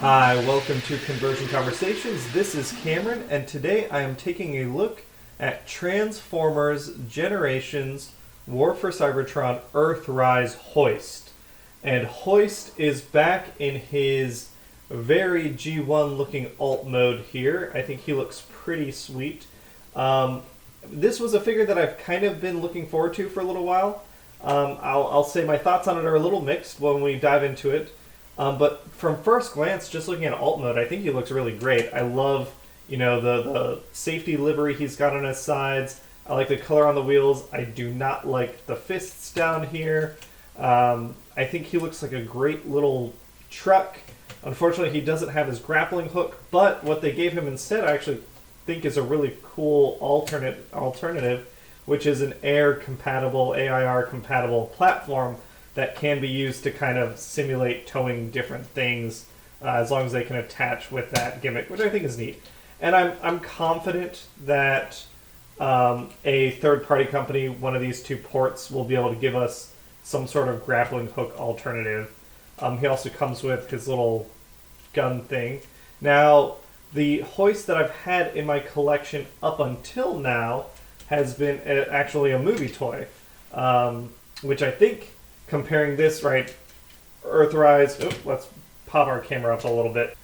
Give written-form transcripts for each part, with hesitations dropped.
Hi, welcome to Conversion Conversations. This is Cameron, and today I am taking a look at Transformers Generations War for Cybertron Earthrise Hoist. And Hoist is back in his very G1 looking alt mode here. I think he looks pretty sweet. This was a figure that I've kind of been looking forward to for a little while. I'll say my thoughts on it are a little mixed when we dive into it. But from first glance, just looking at alt mode, I think he looks really great. I love, the safety livery he's got on his sides. I like the color on the wheels. I do not like the fists down here. I think he looks like a great little truck. Unfortunately, he doesn't have his grappling hook, but what they gave him instead, I actually think is a really cool alternative, which is an AIR-compatible platform that can be used to kind of simulate towing different things as long as they can attach with that gimmick, which I think is neat. And I'm confident that a third-party company, one of these two ports, will be able to give us some sort of grappling hook alternative. He also comes with his little gun thing. Now, the hoist that I've had in my collection up until now has been actually a movie toy, which I think, comparing this, right, Earthrise, let's pop our camera up a little bit.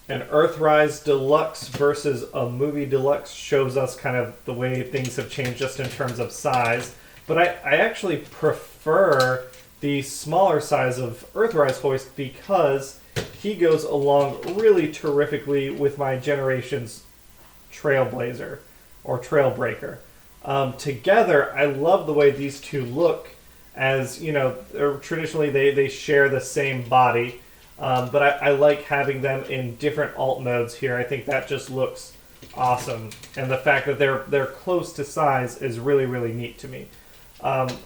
An Earthrise Deluxe versus a movie Deluxe shows us kind of the way things have changed just in terms of size. But I actually prefer the smaller size of Earthrise Hoist because he goes along really terrifically with my generation's Trailblazer or Trailbreaker. Together, I love the way these two look. As traditionally they share the same body, but I like having them in different alt modes here. I think that just looks awesome, and the fact that they're close to size is really, really neat to me.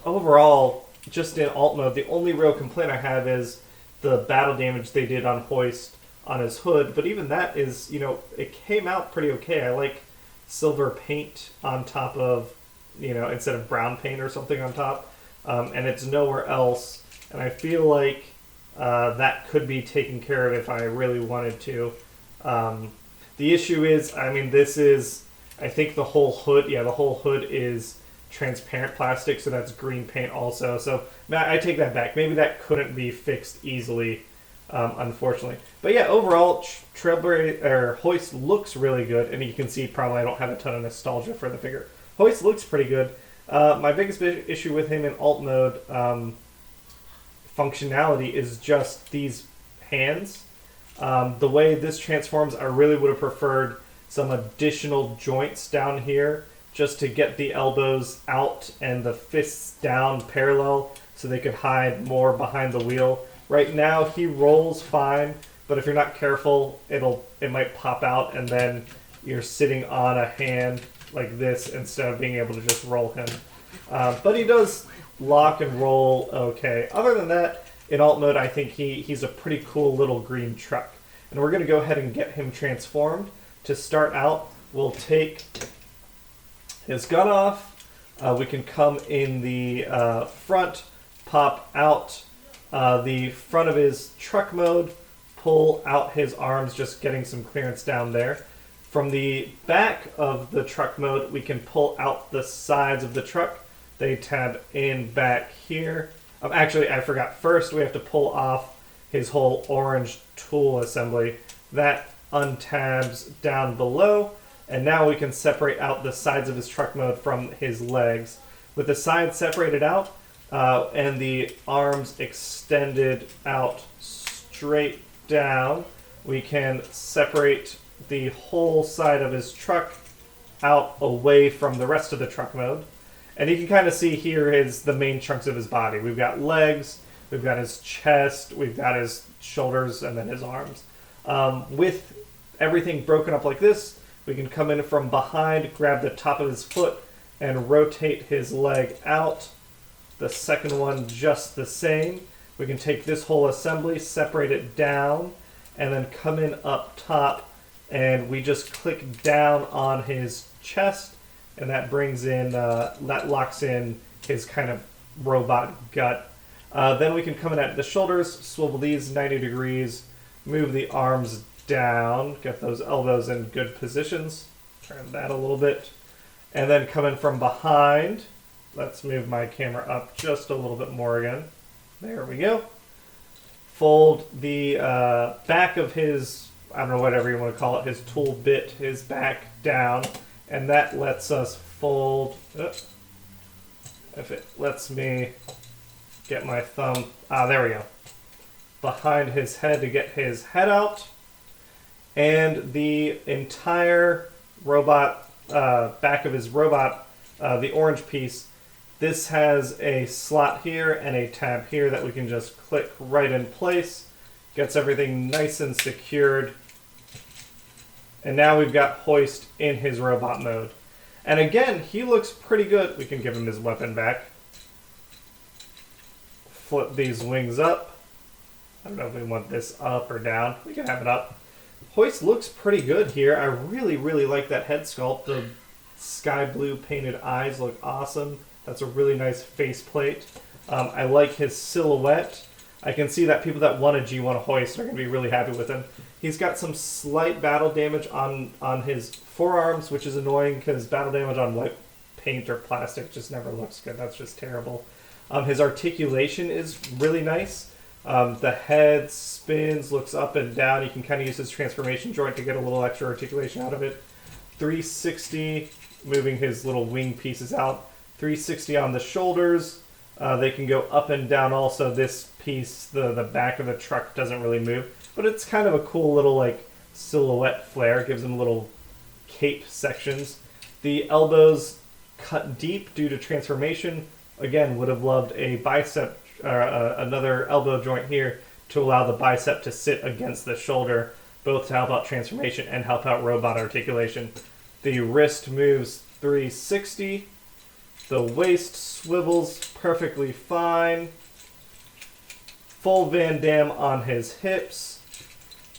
Overall, just in alt mode, the only real complaint I have is the battle damage they did on Hoist on his hood, but even that is, it came out pretty okay. I like silver paint on top of, instead of brown paint or something on top. And it's nowhere else, and I feel like that could be taken care of if I really wanted to. The issue is, I think the whole hood, the whole hood is transparent plastic, so that's green paint also. So I take that back. Maybe that couldn't be fixed easily, unfortunately. But yeah, overall, Hoist looks really good, and you can see probably I don't have a ton of nostalgia for the figure. Hoist looks pretty good. My biggest issue with him in alt mode functionality is just these hands. The way this transforms, I really would have preferred some additional joints down here just to get the elbows out and the fists down parallel so they could hide more behind the wheel. Right now he rolls fine, but if you're not careful, it might pop out and then you're sitting on a hand like this instead of being able to just roll him. But he does lock and roll okay. Other than that, in alt mode, I think he's a pretty cool little green truck. And we're going to go ahead and get him transformed. To start out, we'll take his gun off. We can come in the front, pop out the front of his truck mode, pull out his arms, just getting some clearance down there. From the back of the truck mode, we can pull out the sides of the truck. They tab in back here. Actually, I forgot. First, we have to pull off his whole orange tool assembly. That untabs down below. And now we can separate out the sides of his truck mode from his legs. With the sides separated out and the arms extended out straight down, we can separate the whole side of his truck out away from the rest of the truck mode. And you can kind of see here is the main chunks of his body. We've got legs, we've got his chest, we've got his shoulders, and then his arms. With everything broken up like this, we can come in from behind, grab the top of his foot, and rotate his leg out. The second one just the same. We can take this whole assembly, separate it down, and then come in up top, and we just click down on his chest, and that brings in, that locks in his kind of robot gut. Then we can come in at the shoulders, swivel these 90 degrees, Move the arms down, get those elbows in good positions. Turn that a little bit. And then come in from behind. Let's move my camera up just a little bit more again. There we go. Fold the back of his, I don't know, whatever you want to call it, his tool bit, his back down. And that lets us fold, if it lets me get my thumb, there we go, behind his head to get his head out. And the entire robot, back of his robot, the orange piece, this has a slot here and a tab here that we can just click right in place. Gets everything nice and secured. And now we've got Hoist in his robot mode. And again, he looks pretty good. We can give him his weapon back. Flip these wings up. I don't know if we want this up or down. We can have it up. Hoist looks pretty good here. I really, really like that head sculpt. The sky blue painted eyes look awesome. That's a really nice faceplate. I like his silhouette. I can see that people that want a G1 Hoist are going to be really happy with him. He's got some slight battle damage on his forearms, which is annoying because battle damage on white paint or plastic just never looks good. That's just terrible. His articulation is really nice. The head spins, looks up and down. You can kind of use his transformation joint to get a little extra articulation out of it. 360, moving his little wing pieces out. 360 on the shoulders. They can go up and down also. This piece, the back of the truck doesn't really move, but it's kind of a cool little like silhouette flare. It gives them little cape sections. The elbows cut deep due to transformation. Again, would have loved a bicep, another elbow joint here to allow the bicep to sit against the shoulder, both to help out transformation and help out robot articulation. The wrist moves 360. The waist swivels perfectly fine. Full Van Damme on his hips.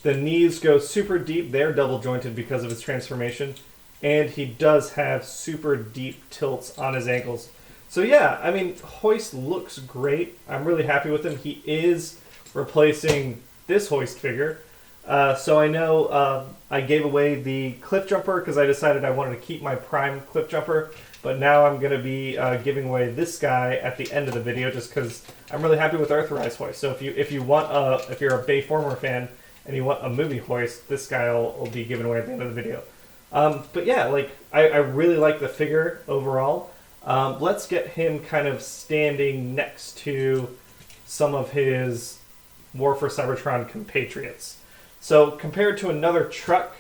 The knees go super deep. They're double jointed because of his transformation. And he does have super deep tilts on his ankles. So yeah, I mean, Hoist looks great. I'm really happy with him. He is replacing this Hoist figure. So I know I gave away the cliff jumper because I decided I wanted to keep my prime cliff jumper. But now I'm going to be giving away this guy at the end of the video just because I'm really happy with Earthrise Hoist. So if you're a Bayformer fan and you want a movie Hoist, this guy will be given away at the end of the video. But yeah, like I really like the figure overall. Let's get him kind of standing next to some of his War for Cybertron compatriots. So compared to another truck,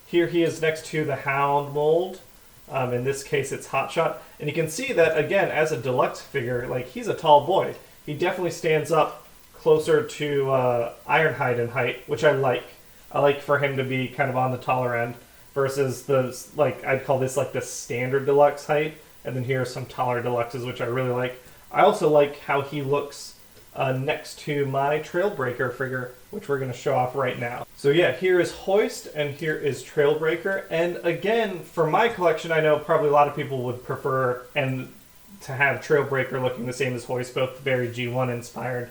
here he is next to the Hound mold. In this case, it's Hotshot. And you can see that, again, as a deluxe figure, like he's a tall boy. He definitely stands up closer to Ironhide in height, which I like. I like for him to be kind of on the taller end versus the, like, I'd call this like the standard deluxe height. And then here are some taller deluxes, which I really like. I also like how he looks next to my Trailbreaker figure, which we're going to show off right now. So yeah, here is Hoist, and here is Trailbreaker. And again, for my collection, I know probably a lot of people would prefer and to have Trailbreaker looking the same as Hoist, both very G1 inspired.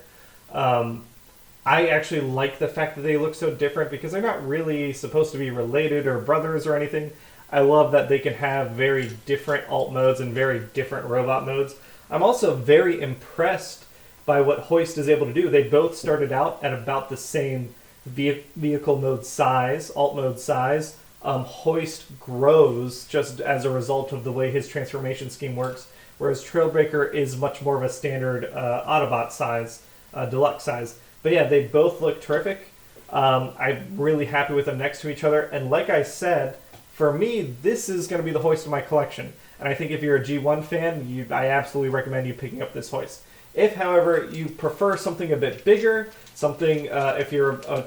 I actually like the fact that they look so different because they're not really supposed to be related or brothers or anything. I love that they can have very different alt modes and very different robot modes. I'm also very impressed by what Hoist is able to do. They both started out at about the same vehicle mode size, alt mode size. Hoist grows just as a result of the way his transformation scheme works, whereas Trailbreaker is much more of a standard Autobot size, deluxe size. But yeah, they both look terrific. I'm really happy with them next to each other. And like I said, for me, this is going to be the Hoist of my collection. And I think if you're a G1 fan, I absolutely recommend you picking up this Hoist. If, however, you prefer something a bit bigger, something, if you're a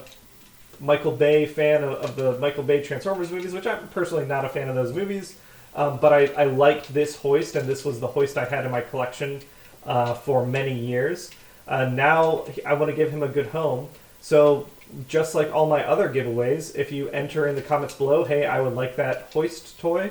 Michael Bay fan of the Michael Bay Transformers movies, which I'm personally not a fan of those movies, but I liked this Hoist, and this was the Hoist I had in my collection for many years. Now I want to give him a good home. So just like all my other giveaways, if you enter in the comments below, hey, I would like that Hoist toy,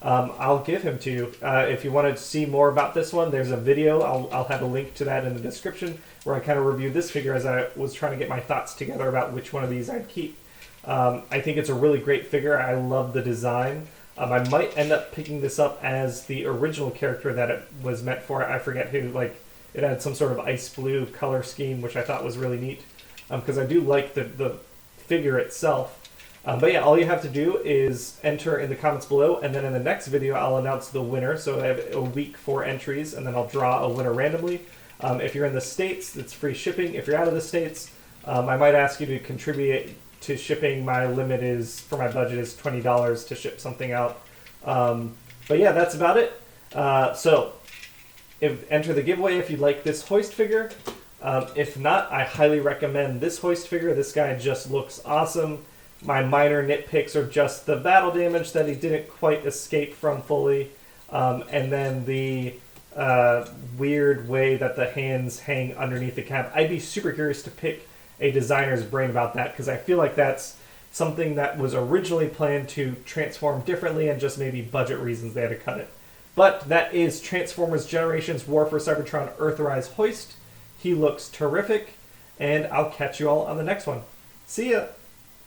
I'll give him to you. If you want to see more about this one, there's a video. I'll have a link to that in the description where I kind of reviewed this figure as I was trying to get my thoughts together about which one of these I'd keep. I think it's a really great figure. I love the design. I might end up picking this up as the original character that it was meant for. I forget who. Like, it had some sort of ice blue color scheme, which I thought was really neat. Because I do like the figure itself. But yeah, all you have to do is enter in the comments below, and then in the next video I'll announce the winner. So I have a week for entries, and then I'll draw a winner randomly. If you're in the States, it's free shipping. If you're out of the States, I might ask you to contribute to shipping. My limit is, for my budget, is $20 to ship something out. But yeah, that's about it. So enter the giveaway if you'd like this Hoist figure. If not, I highly recommend this Hoist figure. This guy just looks awesome. My minor nitpicks are just the battle damage that he didn't quite escape from fully, and then the weird way that the hands hang underneath the cap. I'd be super curious to pick a designer's brain about that, because I feel like that's something that was originally planned to transform differently, and just maybe budget reasons they had to cut it. But that is Transformers Generations War for Cybertron Earthrise Hoist. He looks terrific, and I'll catch you all on the next one. See ya!